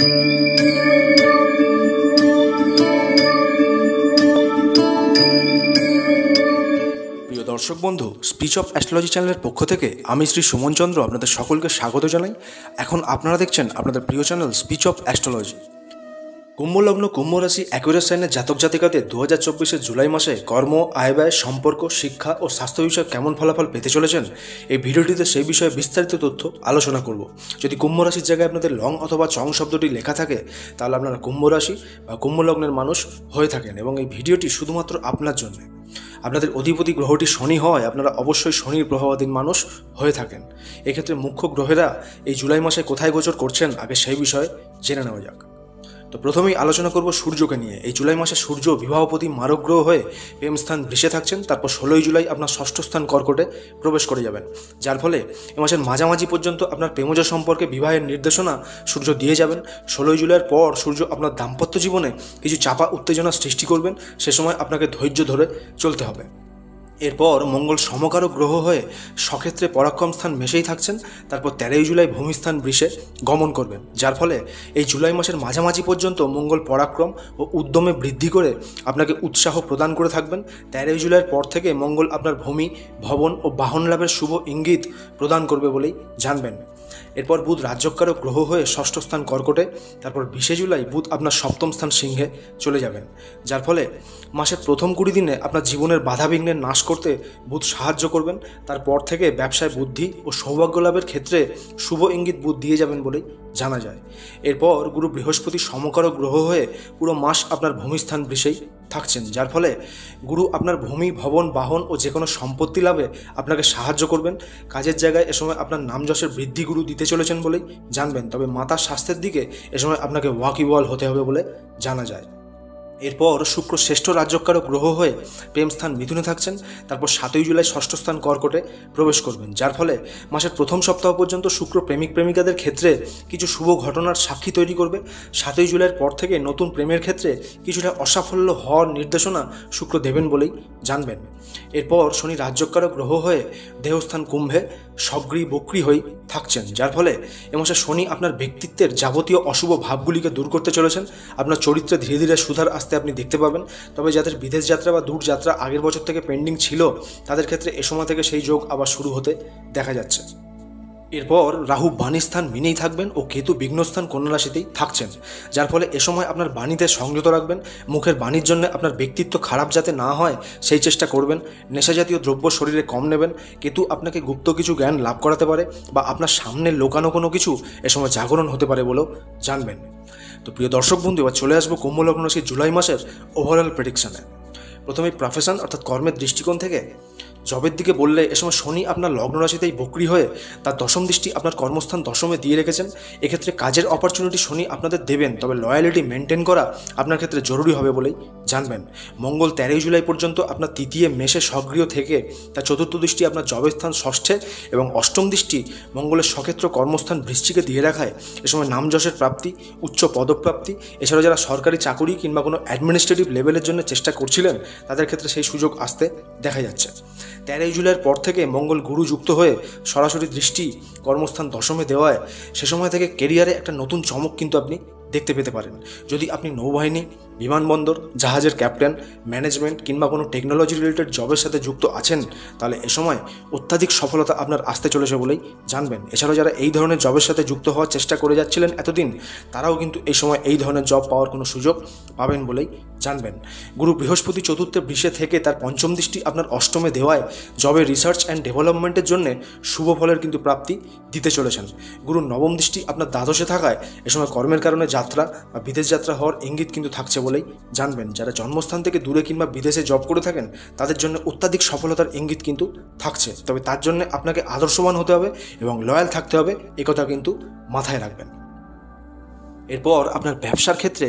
প্রিয় দর্শক বন্ধু, স্পিচ অফ অ্যাস্ট্রোলজি চ্যানেলের পক্ষ থেকে আমি শ্রী সুমন চন্দ্র আপনাদের সকলকে স্বাগত জানাই। এখন আপনারা দেখছেন আপনাদের প্রিয় চ্যানেল স্পিচ অফ অ্যাস্ট্রোলজি। কুম্ভ লগ্ন, কুম্ভ রাশি, অ্যাকুয়ারিয়াস সাইনের জাতক জাতিকাদের 2024 জুলাই মাসে কর্ম, আয় ব্যয়, সম্পর্ক, শিক্ষা ও স্বাস্থ্য বিষয়ে কেমন ফলাফল পেতে চলেছেন, এই ভিডিওটিতে সেই বিষয়ে বিস্তারিত তথ্য আলোচনা করব। যদি কুম্ভ রাশির জায়গায় আপনাদের লং অথবা চং শব্দটি লেখা থাকে, তাহলে আপনারা কুম্ভ রাশি বা কুম্ভ লগ্নের মানুষ হয়ে থাকেন এবং এই ভিডিওটি শুধুমাত্র আপনার জন্য। আপনাদের অধিপতি গ্রহটি শনি হয়, আপনারা অবশ্যই শনির প্রভাবাধীন মানুষ হয়ে থাকেন। এক্ষেত্রে মুখ্য গ্রহেরা এই জুলাই মাসে কোথায় গোচর করছেন, আগে সেই বিষয়ে জেনে নেওয়া যাক। তো প্রথমেই আলোচনা করব সূর্যকে নিয়ে। এই জুলাই মাসে সূর্য বিবাহপতি মারক গ্রহ হয়ে প্রেম স্থান বৃষে থাকছেন। তারপর 16 জুলাই আপনার ষষ্ঠ স্থান কর্কটে প্রবেশ করে যাবেন, যার ফলে এ মাসের মাঝামাঝি পর্যন্ত আপনার প্রেমজ সম্পর্কে বিবাহের নির্দেশনা সূর্য দিয়ে যাবেন। 16 জুলাইয়ের পর সূর্য আপনার দাম্পত্য জীবনে কিছু চাপা উত্তেজনা সৃষ্টি করবেন, সে সময় আপনাকে ধৈর্য ধরে চলতে হবে। এরপর মঙ্গল সমকারক গ্রহ হয়ে সক্ষেত্রে পরাক্রম স্থান মেশেই থাকছেন। তারপর 13 জুলাই ভূমিস্থান বৃষে গমন করবেন, যার ফলে এই জুলাই মাসের মাঝামাঝি পর্যন্ত মঙ্গল পরাক্রম ও উদ্যমে বৃদ্ধি করে আপনাকে উৎসাহ প্রদান করে থাকবেন। 13 জুলাইয়ের পর থেকে মঙ্গল আপনার ভূমি, ভবন ও বাহন লাভের শুভ ইঙ্গিত প্রদান করবে বলেই জানবেন। এরপর বুধ রাজ্যকারক গ্রহ হয়ে ষষ্ঠ স্থান কর্কটে, তারপর 20 জুলাই বুধ আপনার সপ্তম স্থান সিংহে চলে যাবেন, যার ফলে মাসের প্রথম 20 দিনে আপনার জীবনের বাধাবিঘ্নের নাশ করতে বুধ সাহায্য করবেন। তারপর থেকে ব্যবসায় বুদ্ধি ও সৌভাগ্য লাভের ক্ষেত্রে শুভ ইঙ্গিত বুধ দিয়ে যাবেন বলেই জানা যায়। এরপর গুরু বৃহস্পতি সমকারক গ্রহ হয়ে পুরো মাস আপনার ভূমিস্থান বৃষেই থাকছেন, যার ফলে গুরু আপনার ভূমি, ভবন, বাহন ও যে কোনো সম্পত্তি লাভে আপনাকে সাহায্য করবেন। কাজের জায়গায় এ সময় আপনার নাম যশের বৃদ্ধি গুরু দিতে চলেছেন বলেই জানবেন। তবে মাতার স্বাস্থ্যের দিকে এ সময় আপনাকে ওয়াকিবহাল হতে হবে বলে জানা যায়। এরপর শুক্র শ্রেষ্ঠ রাজ্যকারক গ্রহ হয়ে প্রেম স্থান মিথুনে থাকছেন। তারপর 7 জুলাই ষষ্ঠ স্থান কর্কটে প্রবেশ করবেন, যার ফলে মাসের প্রথম সপ্তাহ পর্যন্ত শুক্র প্রেমিক প্রেমিকাদের ক্ষেত্রে কিছু শুভ ঘটনার সাক্ষী তৈরি করবে। 7 জুলাইয়ের পর থেকে নতুন প্রেমের ক্ষেত্রে কিছুটা অসাফল্য হওয়ার নির্দেশনা শুক্র দেবেন বলেই জানবেন। এরপর শনি রাজ্যকারক গ্রহ হয়ে দেহস্থান কুম্ভে সগ্রী বক্রী হয়ে থাকছেন, যার ফলে এ মাসে শনি আপনার ব্যক্তিত্বের যাবতীয় অশুভ ভাবগুলিকে দূর করতে চলেছেন। আপনার চরিত্রে ধীরে ধীরে সুধার আসতে আপনি দেখতে পাবেন। তবে যাদের বিদেশ যাত্রা বা দূর যাত্রা আগের বছর থেকে পেন্ডিং ছিল, তাদের ক্ষেত্রে এ সময় থেকে সেই যোগ আবার শুরু হতে দেখা যাচ্ছে। এরপর রাহু বাণীস্থান মিনেই থাকবেন ও কেতু বিঘ্নস্থান কন্যা রাশিতেই থাকছেন, যার ফলে এ সময় আপনার বাণীতে সংযত রাখবেন। মুখের বাণীর জন্য আপনার ব্যক্তিত্ব খারাপ যাতে না হয় সেই চেষ্টা করবেন। নেশাজাতীয় দ্রব্য শরীরে কম নেবেন। কেতু আপনাকে গুপ্ত কিছু জ্ঞান লাভ করাতে পারে বা আপনার সামনে লোকানো কোনো কিছু এ সময় জাগরণ হতে পারে বলেও জানবেন। তো প্রিয় দর্শক বন্ধু, এবার চলে আসবো কুম্ভ লগ্ন রাশির জুলাই মাসের ওভারঅল প্রেডিকশানে। প্রথমে প্রফেশন অর্থাৎ কর্মের দৃষ্টিকোণ থেকে জবের দিকে বললে, এ সময় শনি আপনার লগ্ন রাশিতেই বক্রী হয়ে তার দশম দৃষ্টি আপনার কর্মস্থান দশমে দিয়ে রেখেছেন। এক্ষেত্রে কাজের অপরচুনিটি শনি আপনাদের দেবেন, তবে লয়ালিটি মেনটেন করা আপনার ক্ষেত্রে জরুরি হবে বলেই জানবেন। মঙ্গল 13 জুলাই পর্যন্ত আপনার তৃতীয় মেষে সক্রিয় থেকে তার চতুর্থ দৃষ্টি আপনার জবের স্থান ষষ্ঠে এবং অষ্টম দৃষ্টি মঙ্গলের সক্ষেত্র কর্মস্থান বৃশ্চিকে দিয়ে রাখায় এ সময় নাম যশের প্রাপ্তি, উচ্চ পদপ্রাপ্তি, এছাড়াও যারা সরকারি চাকুরি কিংবা কোনো অ্যাডমিনিস্ট্রেটিভ লেভেলের জন্য চেষ্টা করছিলেন, তাদের ক্ষেত্রে সেই সুযোগ আসতে দেখা যাচ্ছে। 13 জুলাইয়ের পর থেকে মঙ্গল গুরু যুক্ত হয়ে সরাসরি দৃষ্টি কর্মস্থান দশমে দেওয়ায় সে সময় থেকে কেরিয়ারে একটা নতুন চমক কিন্তু আপনি দেখতে পেতে পারেন। যদি আপনি নৌবাহিনী, বিমানবন্দর, জাহাজের ক্যাপ্টেন, ম্যানেজমেন্ট কিংবা কোনো টেকনোলজি রিলেটেড জবের সাথে যুক্ত আছেন, তাহলে এ সময় অত্যাধিক সফলতা আপনার আসতে চলেছে বলেই জানবেন। এছাড়াও যারা এই ধরনের জবের সাথে যুক্ত হওয়ার চেষ্টা করে যাচ্ছিলেন এতদিন, তারাও কিন্তু এই সময় এই ধরনের জব পাওয়ার কোনো সুযোগ পাবেন বলেই জানবেন। গুরু বৃহস্পতি চতুর্থে বৃষে থেকে তার পঞ্চম দৃষ্টি আপনার অষ্টমে দেওয়ায় জবে রিসার্চ অ্যান্ড ডেভেলপমেন্টের জন্য শুভ ফলের কিন্তু প্রাপ্তি দিতে চলেছেন। গুরুর নবম দৃষ্টি আপনার দ্বাদশে থাকায় এ সময় কর্মের কারণে যাত্রা বা বিদেশ যাত্রা হওয়ার ইঙ্গিত কিন্তু থাকছে বলেই জানবেন। যারা জন্মস্থান থেকে দূরে কিংবা বিদেশে জব করে থাকেন, তাদের জন্য অত্যাধিক সফলতার ইঙ্গিত কিন্তু থাকছে। তবে তার জন্য আপনাকে আদর্শবান হতে হবে এবং লয়াল থাকতে হবে, একথা কিন্তু মাথায় রাখবেন। এরপর আপনার ব্যবসার ক্ষেত্রে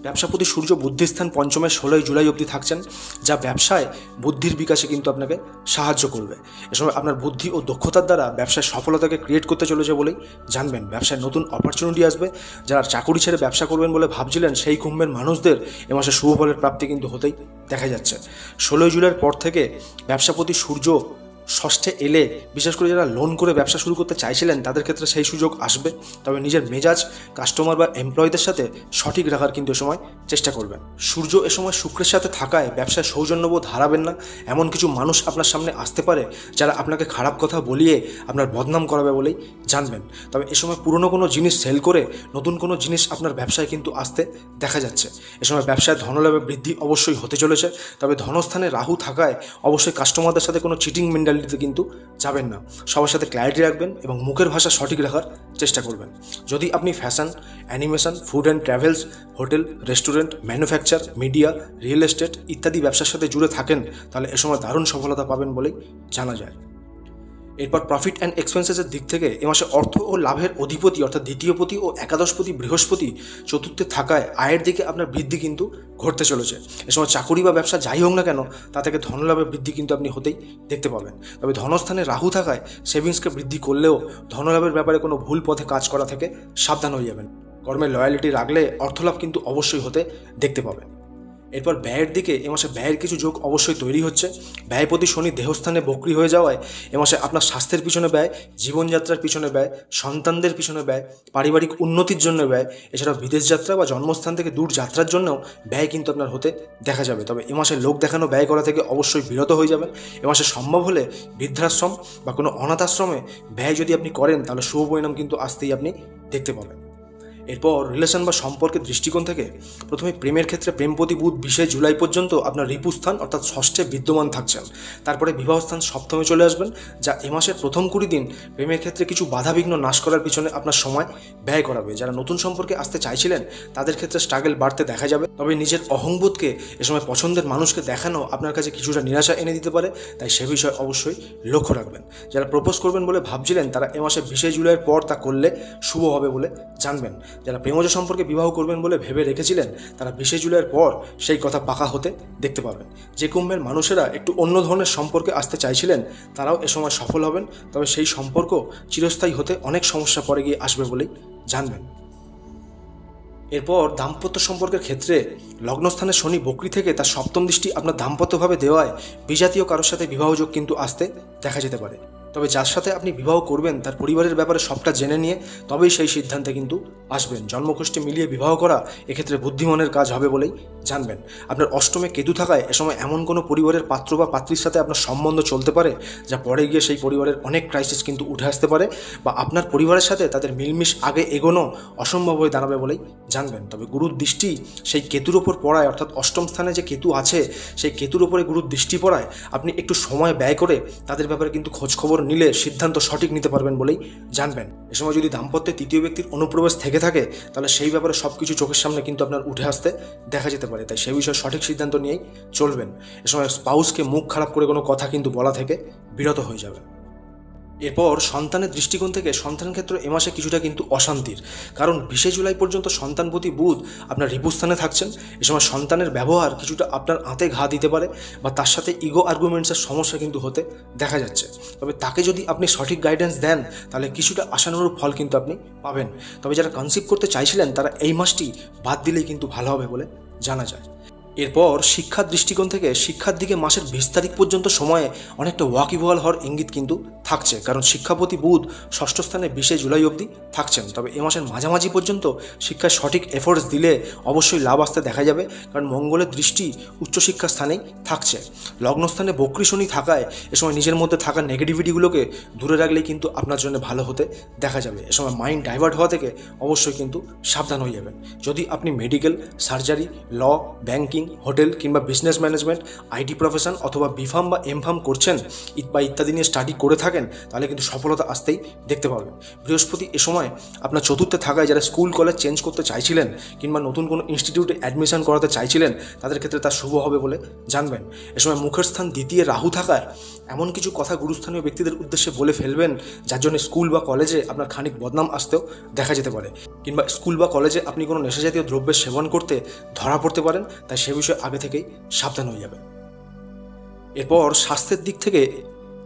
ব্যবসাপতি সূর্য বুদ্ধিস্থান পঞ্চমে 16 জুলাই অবধি থাকছেন, যা ব্যবসায় বুদ্ধির বিকাশে কিন্তু আপনাকে সাহায্য করবে। এ সময় আপনার বুদ্ধি ও দক্ষতার দ্বারা ব্যবসায় সফলতাকে ক্রিয়েট করতে চলেছে বলেই জানবেন। ব্যবসায় নতুন অপরচুনিটি আসবে। যারা চাকুরি ছেড়ে ব্যবসা করবেন বলে ভাবছিলেন, সেই কুম্ভের মানুষদের এ মাসে শুভ ফলের প্রাপ্তি কিন্তু হতেই দেখা যাচ্ছে। 16 জুলাইয়ের পর থেকে ব্যবসাপতি সূর্য ষষ্ঠে এলে বিশেষ করে যারা লোন করে ব্যবসা শুরু করতে চাইছিলেন তাদের ক্ষেত্রে সেই সুযোগ আসবে। তবে নিজের মেজাজ কাস্টমার বা এমপ্লয়ীদের সাথে সঠিক রাখার কিন্তু এ সময় চেষ্টা করবেন। সূর্য এ সময় শুক্রের সাথে থাকায় ব্যবসায় সৌজন্যবোধ হারাবেন না। এমন কিছু মানুষ আপনার সামনে আসতে পারে যারা আপনাকে খারাপ কথা বলিয়ে আপনার বদনাম করাবে বলেই জানবেন। তবে এ সময় পুরনো কোনো জিনিস সেল করে নতুন কোনো জিনিস আপনার ব্যবসায় কিন্তু আসতে দেখা যাচ্ছে। এ সময় ব্যবসায় ধনলাভে বৃদ্ধি অবশ্যই হতে চলেছে। তবে ধনস্থানে রাহু থাকায় অবশ্যই কাস্টমারদের সাথে কোনো চিটিং মেন্টালিটিতে কিন্তু যাবেন না। সবার সাথে ক্ল্যারিটি রাখবেন এবং মুখের ভাষা সঠিক রাখার চেষ্টা করবেন। যদি আপনি fashion, animation, food and travels, hotel, restaurant, manufacture, media, real estate ইত্যাদি ব্যবসার সাথে জুড়ে থাকেন তাহলে এ সময় দারুণ সফলতা পাবেন বলেই জানা যায়। এরপর প্রফিট অ্যান্ড এক্সপেন্সেসের দিক থেকে এ মাসে অর্থ ও লাভের অধিপতি অর্থাৎ দ্বিতীয়পতি ও একাদশপতি বৃহস্পতি চতুর্থে থাকায় আয়ের দিকে আপনার বৃদ্ধি কিন্তু ঘটতে চলেছে। এ সময় চাকুরি বা ব্যবসা যাই হোক না কেন তা থেকে ধনলাভের বৃদ্ধি কিন্তু আপনি হতেই দেখতে পাবেন। তবে ধনস্থানে রাহু থাকায় সেভিংসকে বৃদ্ধি করলেও ধনলাভের ব্যাপারে কোনো ভুল পথে কাজ করা থেকে সাবধান হয়ে যাবেন। কর্মে লয়ালিটি রাখলে অর্থলাভ কিন্তু অবশ্যই হতে দেখতে পাবেন। এরপর ব্যয়ের দিকে এ মাসে ব্যয়ের কিছু যোগ অবশ্যই তৈরি হচ্ছে। ব্যয়পতি শনি দেহস্থানে বক্রী হয়ে যাওয়ায় এ মাসে আপনার স্বাস্থ্যের পিছনে ব্যয়, জীবনযাত্রার পিছনে ব্যয়, সন্তানদের পিছনে ব্যয়, পারিবারিক উন্নতির জন্য ব্যয়, এছাড়াও বিদেশ যাত্রা বা জন্মস্থান থেকে দূর যাত্রার জন্যও ব্যয় কিন্তু আপনার হতে দেখা যাবে। তবে এ মাসে লোক দেখানো ব্যয় করা থেকে অবশ্যই বিরত হয়ে যাবেন। এ মাসে সম্ভব হলে বৃদ্ধাশ্রম বা কোনো অনাথ আশ্রমে ব্যয় যদি আপনি করেন তাহলে শুভ পরিণাম কিন্তু আসতেই আপনি দেখতে পাবেন। এরপর রিলেশন বা সম্পর্কের দৃষ্টিকোণ থেকে প্রথমে প্রেমের ক্ষেত্রে প্রেমপতি বুধ 20 জুলাই পর্যন্ত আপনার রিপুস্থান অর্থাৎ ষষ্ঠে বিদ্যমান থাকছেন। তারপরে বিবাহস্থান সপ্তমে চলে আসবেন, যা এ মাসের প্রথম 20 দিন প্রেমের ক্ষেত্রে কিছু বাধাবিঘ্ন নাশ করার পিছনে আপনার সময় ব্যয় করাবে। যারা নতুন সম্পর্কে আসতে চাইছিলেন তাদের ক্ষেত্রে স্ট্রাগল বাড়তে দেখা যাবে। তবে নিজের অহংবোধকে এ সময় পছন্দের মানুষকে দেখানো আপনার কাছে কিছুটা নিরাশা এনে দিতে পারে, তাই সে বিষয়ে অবশ্যই লক্ষ্য রাখবেন। যারা প্রপোজ করবেন বলে ভাবছিলেন তারা এ মাসে 20 জুলাইয়ের পর তা করলে শুভ হবে বলে জানবেন। যারা প্রেমজ সম্পর্কে বিবাহ করবেন বলে ভেবে রেখেছিলেন তারা 20 জুলাইয়ের পর সেই কথা পাকা হতে দেখতে পাবেন। যে কুম্ভের মানুষেরা একটু অন্য ধরনের সম্পর্কে আসতে চাইছিলেন তারাও এ সময় সফল হবেন। তবে সেই সম্পর্ক চিরস্থায়ী হতে অনেক সমস্যা পরে গিয়ে আসবে বলেই জানবেন। এরপর দাম্পত্য সম্পর্কের ক্ষেত্রে লগ্নস্থানে শনি বক্রী থেকে তার সপ্তম দৃষ্টি আপনার দাম্পত্যভাবে দেওয়ায় বিজাতীয় কারোর সাথে বিবাহযোগ কিন্তু আসতে দেখা যেতে পারে। তবে যার সাথে আপনি বিবাহ করবেন তার পরিবারের ব্যাপারে সবটা জেনে নিয়ে তবেই সেই সিদ্ধান্তে কিন্তু আসবেন। জন্মকুষ্ঠী মিলিয়ে বিবাহ করা এক্ষেত্রে বুদ্ধিমানের কাজ হবে বলেই জানবেন। আপনার অষ্টমে কেতু থাকায় এ সময় এমন কোনো পরিবারের পাত্র বা পাত্রীর সাথে আপনার সম্বন্ধ চলতে পারে যা পরে গিয়ে সেই পরিবারের অনেক ক্রাইসিস কিন্তু উঠে আসতে পারে, বা আপনার পরিবারের সাথে তাদের মিলমিশ আগে এগোনো অসম্ভব হয়ে দাঁড়াবে বলেই জানবেন। তবে গুরুর দৃষ্টি সেই কেতুর ওপর পড়ায় অর্থাৎ অষ্টম স্থানে যে কেতু আছে সেই কেতুর ওপরে গুরুর দৃষ্টি পড়ায় আপনি একটু সময় ব্যয় করে তাদের ব্যাপারে কিন্তু খোঁজখবর নিলে সিদ্ধান্ত সঠিক নিতে পারবেন বলেই জানবেন। এ সময় যদি দাম্পত্যে তৃতীয় ব্যক্তির অনুপ্রবেশ থেকে থাকে তাহলে সেই ব্যাপারে সব কিছু চোখের সামনে কিন্তু আপনার উঠে আসতে দেখা যেতে পারে, তাই সেই বিষয়ে সঠিক সিদ্ধান্ত নিয়েই চলবেন। এ সময় স্পাউসকে মুখ খারাপ করে কোনো কথা কিন্তু বলা থেকে বিরত হয়ে যাবে। এরপর সন্তানের দৃষ্টিকোণ থেকে সন্তান ক্ষেত্র এ মাসে কিছুটা কিন্তু অশান্তির, কারণ 20 জুলাই পর্যন্ত সন্তানপতি বুধ আপনার রিপুস্থানে থাকছেন। এ সময় সন্তানের ব্যবহার কিছুটা আপনার আঁতে ঘা দিতে পারে বা তার সাথে ইগো আর্গুমেন্টসের সমস্যা কিন্তু হতে দেখা যাচ্ছে। তবে তাকে যদি আপনি সঠিক গাইডেন্স দেন তাহলে কিছুটা আশানুরূপ ফল কিন্তু আপনি পাবেন। তবে যারা কনসিভ করতে চাইছিলেন তারা এই মাসটি বাদ দিলেই কিন্তু ভালো হবে বলে জানা যায়। এরপর শিক্ষার দৃষ্টিকোণ থেকে শিক্ষার দিকে মাসের 20 তারিখ পর্যন্ত সময়ে অনেকটা ওয়াকিবহাল হওয়ার ইঙ্গিত কিন্তু থাকছে, কারণ শিক্ষাপতি বুধ ষষ্ঠ স্থানে 20 জুলাই অবধি থাকছেন। তবে এ মাসের মাঝামাঝি পর্যন্ত শিক্ষায় সঠিক এফোর্টস দিলে অবশ্যই লাভ আসতে দেখা যাবে, কারণ মঙ্গলের দৃষ্টি উচ্চশিক্ষার স্থানেই থাকছে। লগ্নস্থানে বক্রী শনি থাকায় এ সময় নিজের মধ্যে থাকা নেগেটিভিটিগুলোকে দূরে রাখলেই কিন্তু আপনার জন্য ভালো হতে দেখা যাবে। এ সময় মাইন্ড ডাইভার্ট হওয়া থেকে অবশ্যই কিন্তু সাবধান হয়ে যাবেন। যদি আপনি মেডিকেল, সার্জারি, ল, ব্যাংকিং, হোটেল কিংবা বিজনেস ম্যানেজমেন্ট, আইটি প্রফেশন অথবা বিফার্ম বা এমফার্ম করছেন বা ইত্যাদি নিয়ে স্টাডি করে থাকেন তাহলে কিন্তু সফলতা আসতেই দেখতে পাবেন। বৃহস্পতি এ সময় আপনার চতুর্থে থাকায় যারা স্কুল কলেজ চেঞ্জ করতে চাইছিলেন কিংবা নতুন কোনো ইনস্টিটিউটে অ্যাডমিশন করাতে চাইছিলেন তাদের ক্ষেত্রে তা শুভ হবে বলে জানবেন। এ সময় মুখের স্থান দ্বিতীয় রাহু থাকায় এমন কিছু কথা গুরুস্থানীয় ব্যক্তিদের উদ্দেশ্যে বলে ফেলবেন যার জন্য স্কুল বা কলেজে আপনার খানিক বদনাম আসতেও দেখা যেতে পারে, কিংবা স্কুল বা কলেজে আপনি কোনো নেশাজাতীয় দ্রব্যের সেবন করতে ধরা পড়তে পারেন, তাই সে বিষয়ে আগে থেকেই সাবধান হয়ে যাবেন। এরপর স্বাস্থ্যের দিক থেকে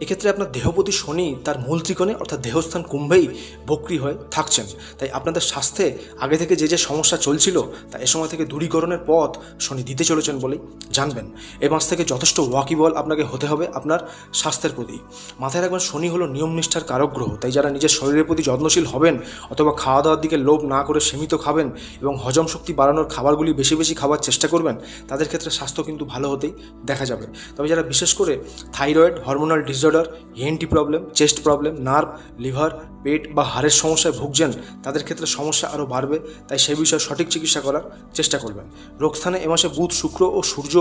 এক্ষেত্রে আপনার দেহপতি শনি তার মূল ত্রিকোণে অর্থাৎ দেহস্থান কুম্ভেই বক্রী হয়ে থাকছেন। তাই আপনাদের স্বাস্থ্যে আগে থেকে যে সমস্যা চলছিল তা এ সময় থেকে দূরীকরণের পথ শনি দিতে চলেছেন বলেই জানবেন। এ মাস থেকে যথেষ্ট ওয়াকিবল আপনাকে হতে হবে আপনার স্বাস্থ্যের প্রতি। মাথায় রাখবেন, শনি হলো নিয়মনিষ্ঠার কারক গ্রহ। তাই যারা নিজের শরীরের প্রতি যত্নশীল হবেন অথবা খাওয়া দাওয়ার দিকে লোভ না করে সীমিত খাবেন এবং হজম শক্তি বাড়ানোর খাবারগুলি বেশি বেশি খাওয়ার চেষ্টা করবেন, তাদের ক্ষেত্রে স্বাস্থ্য কিন্তু ভালো হতেই দেখা যাবে। তবে যারা বিশেষ করে thyroid, hormonal disorder, ENT problem, chest problem, nerve, liver, পেট বা হাড়ের সমস্যায় ভুগছেন, তাদের ক্ষেত্রে সমস্যা আরও বাড়বে। তাই সে বিষয়ে সঠিক চিকিৎসা করার চেষ্টা করবেন। রোগস্থানে এ মাসে বুধ, শুক্র ও সূর্য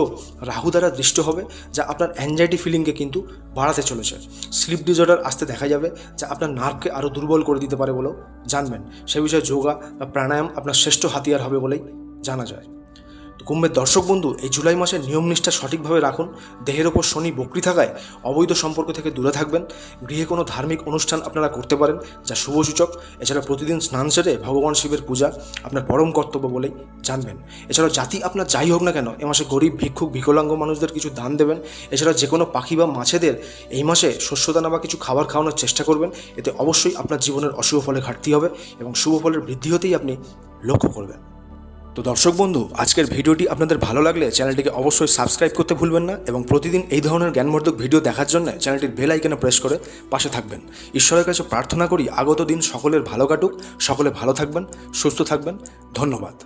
রাহু দ্বারা দৃষ্ট হবে, যা আপনার অ্যাংজাইটি ফিলিংকে কিন্তু বাড়াতে চলেছে। স্লিপ ডিসঅর্ডার আসতে দেখা যাবে, যা আপনার নার্ভকে আরও দুর্বল করে দিতে পারে বলেও জানবেন। সে বিষয়ে যোগা বা প্রাণায়াম আপনার শ্রেষ্ঠ হাতিয়ার হবে বলেই জানা যায়। কুম্ভের দর্শক বন্ধু, এই জুলাই মাসের নিয়মনিষ্ঠা সঠিকভাবে রাখুন। দেহের ওপর শনি বক্রী থাকায় অবৈধ সম্পর্ক থেকে দূরে থাকবেন। গৃহে কোনো ধার্মিক অনুষ্ঠান আপনারা করতে পারেন, যা শুভসূচক। এছাড়া প্রতিদিন স্নান সেরে ভগবান শিবের পূজা আপনার পরম কর্তব্য বলেই জানবেন। এছাড়াও জাতি আপনার যাই হোক না কেন, এ মাসে গরিব, ভিক্ষুক, বিকলাঙ্গ মানুষদের কিছু দান দেবেন। এছাড়া যে কোনো পাখি বা মাছেদের এই মাসে শস্যদানা বা কিছু খাবার খাওয়ানোর চেষ্টা করবেন। এতে অবশ্যই আপনার জীবনের অশুভ ফলে ঘাটতি হবে এবং শুভ ফলের বৃদ্ধি হতেই আপনি লক্ষ্য করবেন। তো দর্শক বন্ধু, আজকের ভিডিওটি আপনাদের ভালো লাগলে চ্যানেলটিকে অবশ্যই সাবস্ক্রাইব করতে ভুলবেন না এবং প্রতিদিন এই ধরনের জ্ঞানবর্ধক ভিডিও দেখার জন্য চ্যানেলটির বেল আইকনে প্রেস করে পাশে থাকবেন। ঈশ্বরের কাছে প্রার্থনা করি আগত দিন সকলের ভালো কাটুক, সকলে ভালো থাকবেন, সুস্থ থাকবেন। ধন্যবাদ।